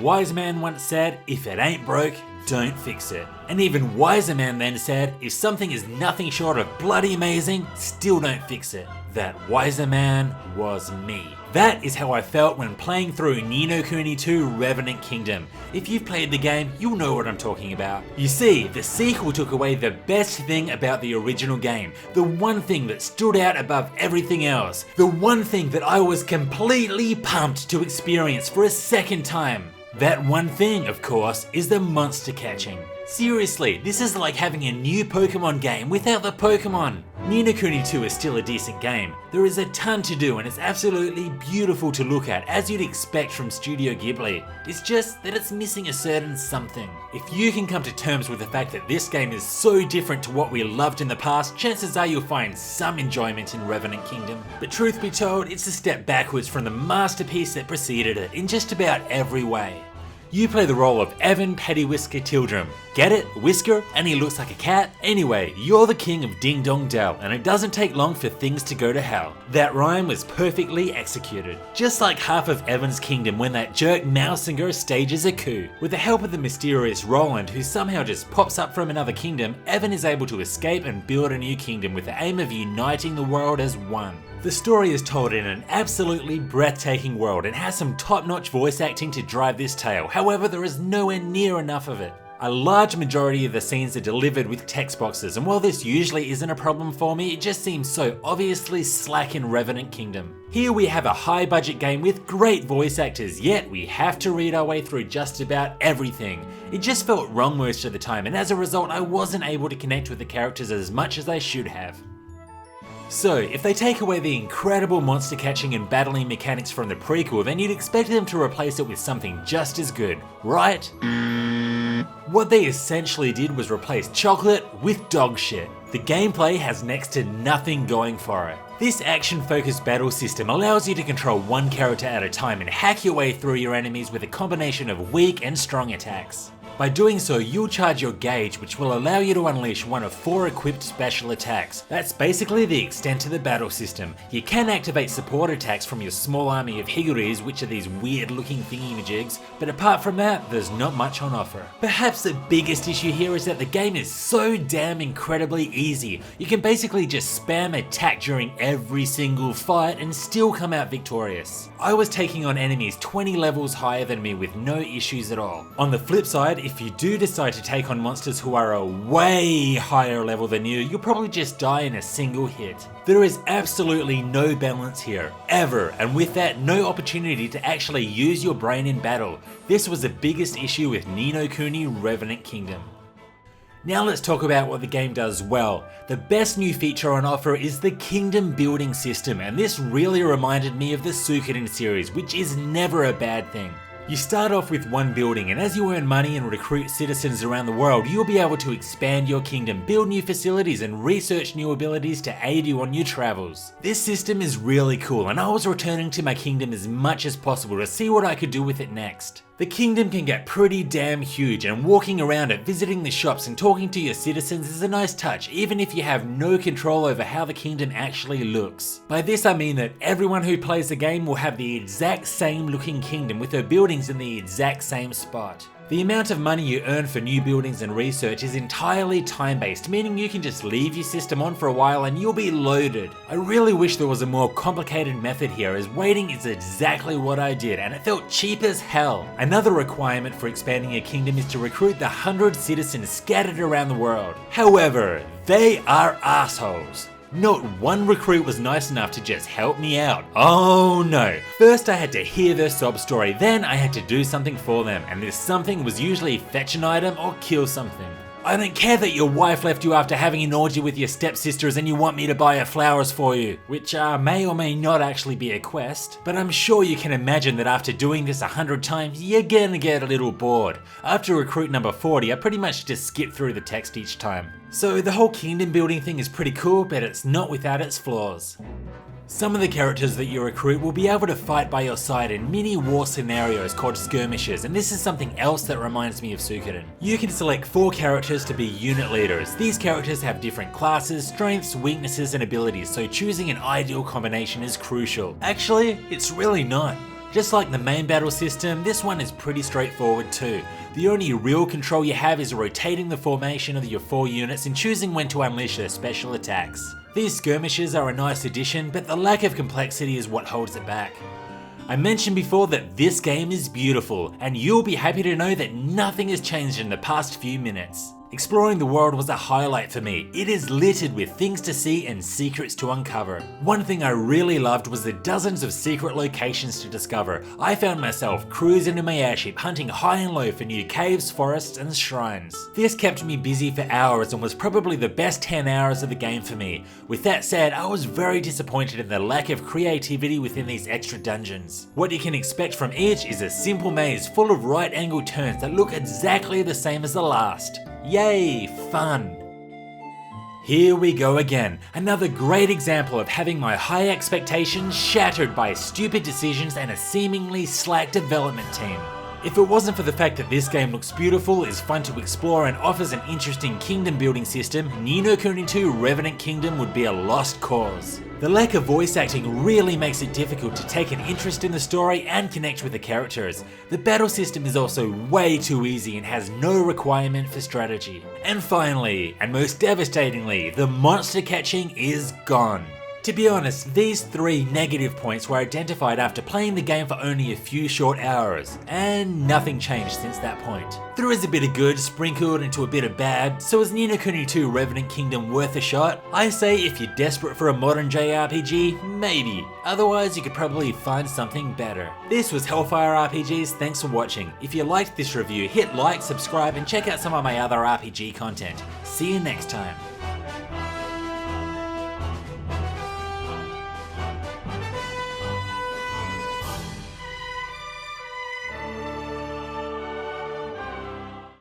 wise man once said, if it ain't broke, don't fix it. An even wiser man then said, if something is nothing short of bloody amazing, still don't fix it. That wiser man was me. That is how I felt when playing through Nino Kuni 2 Revenant Kingdom. If you've played the game, you'll know what I'm talking about. You see, the sequel took away the best thing about the original game, the one thing that stood out above everything else, the one thing that I was completely pumped to experience for a second time. That one thing, of course, is the monster catching. Seriously, this is like having a new Pokemon game without the Pokemon. Nino Kuni 2 is still a decent game. There is a ton to do and it's absolutely beautiful to look at, as you'd expect from Studio Ghibli. It's just that it's missing a certain something. If you can come to terms with the fact that this game is so different to what we loved in the past, chances are you'll find some enjoyment in Revenant Kingdom. But truth be told, it's a step backwards from the masterpiece that preceded it in just about every way. You play the role of Evan Pettywhisker Tildrum. Get it? Whisker? And he looks like a cat? Anyway, you're the king of Ding Dong Dell, and it doesn't take long for things to go to hell. That rhyme was perfectly executed. Just like half of Evan's kingdom when that jerk Mousinger stages a coup. With the help of the mysterious Roland, who somehow just pops up from another kingdom, Evan is able to escape and build a new kingdom with the aim of uniting the world as one. The story is told in an absolutely breathtaking world and has some top-notch voice acting to drive this tale, however there is nowhere near enough of it. A large majority of the scenes are delivered with text boxes, and while this usually isn't a problem for me, it just seems so obviously slack in Revenant Kingdom. Here we have a high budget game with great voice actors, yet we have to read our way through just about everything. It just felt wrong most of the time, and as a result I wasn't able to connect with the characters as much as I should have. So, if they take away the incredible monster catching and battling mechanics from the prequel, then you'd expect them to replace it with something just as good, right? What they essentially did was replace chocolate with dog shit. The gameplay has next to nothing going for it. This action-focused battle system allows you to control one character at a time and hack your way through your enemies with a combination of weak and strong attacks. By doing so, you'll charge your gauge, which will allow you to unleash one of 4 equipped special attacks. That's basically the extent of the battle system. You can activate support attacks from your small army of Higuris, which are these weird looking thingy-majigs, but apart from that, there's not much on offer. Perhaps the biggest issue here is that the game is so damn incredibly easy. You can basically just spam attack during every single fight and still come out victorious. I was taking on enemies 20 levels higher than me with no issues at all. On the flip side, if you do decide to take on monsters who are a way higher level than you, you'll probably just die in a single hit. There is absolutely no balance here, ever, and with that, no opportunity to actually use your brain in battle. This was the biggest issue with Nino Kuni Revenant Kingdom. Now let's talk about what the game does well. The best new feature on offer is the kingdom building system, and this really reminded me of the Suikoden series, which is never a bad thing. You start off with one building, and as you earn money and recruit citizens around the world, you'll be able to expand your kingdom, build new facilities, and research new abilities to aid you on your travels. This system is really cool, and I was returning to my kingdom as much as possible to see what I could do with it next. The kingdom can get pretty damn huge, and walking around it, visiting the shops and talking to your citizens is a nice touch, even if you have no control over how the kingdom actually looks. By this I mean that everyone who plays the game will have the exact same looking kingdom with their buildings in the exact same spot. The amount of money you earn for new buildings and research is entirely time-based, meaning you can just leave your system on for a while and you'll be loaded. I really wish there was a more complicated method here, as waiting is exactly what I did and it felt cheap as hell. Another requirement for expanding a kingdom is to recruit the 100 citizens scattered around the world. However, they are assholes. Not one recruit was nice enough to just help me out. Oh no. First I had to hear their sob story, then I had to do something for them, and this something was usually fetch an item or kill something. I don't care that your wife left you after having an orgy with your stepsisters and you want me to buy her flowers for you, which may or may not actually be a quest, but I'm sure you can imagine that after doing this 100 times, you're gonna get a little bored. After recruit number 40, I pretty much just skip through the text each time. So the whole kingdom building thing is pretty cool, but it's not without its flaws. Some of the characters that you recruit will be able to fight by your side in mini war scenarios called skirmishes, and this is something else that reminds me of Suikoden. You can select 4 characters to be unit leaders. These characters have different classes, strengths, weaknesses and abilities, so choosing an ideal combination is crucial. Actually, it's really not. Just like the main battle system, this one is pretty straightforward too. The only real control you have is rotating the formation of your 4 units and choosing when to unleash their special attacks. These skirmishes are a nice addition, but the lack of complexity is what holds it back. I mentioned before that this game is beautiful, and you'll be happy to know that nothing has changed in the past few minutes. Exploring the world was a highlight for me. It is littered with things to see and secrets to uncover. One thing I really loved was the dozens of secret locations to discover. I found myself cruising in my airship hunting high and low for new caves, forests and shrines. This kept me busy for hours and was probably the best 10 hours of the game for me. With that said, I was very disappointed in the lack of creativity within these extra dungeons. What you can expect from each is a simple maze full of right angle turns that look exactly the same as the last. Yay, fun! Here we go again, another great example of having my high expectations shattered by stupid decisions and a seemingly slack development team. If it wasn't for the fact that this game looks beautiful, is fun to explore and offers an interesting kingdom building system, Nino Kuni 2 Revenant Kingdom would be a lost cause. The lack of voice acting really makes it difficult to take an interest in the story and connect with the characters. The battle system is also way too easy and has no requirement for strategy. And finally, and most devastatingly, the monster catching is gone. To be honest, these 3 negative points were identified after playing the game for only a few short hours, and nothing changed since that point. There is a bit of good sprinkled into a bit of bad, so is Nino Kuni 2 Revenant Kingdom worth a shot? I say if you're desperate for a modern JRPG, maybe. Otherwise you could probably find something better. This was Hellfire RPGs, thanks for watching. If you liked this review, hit like, subscribe and check out some of my other RPG content. See you next time.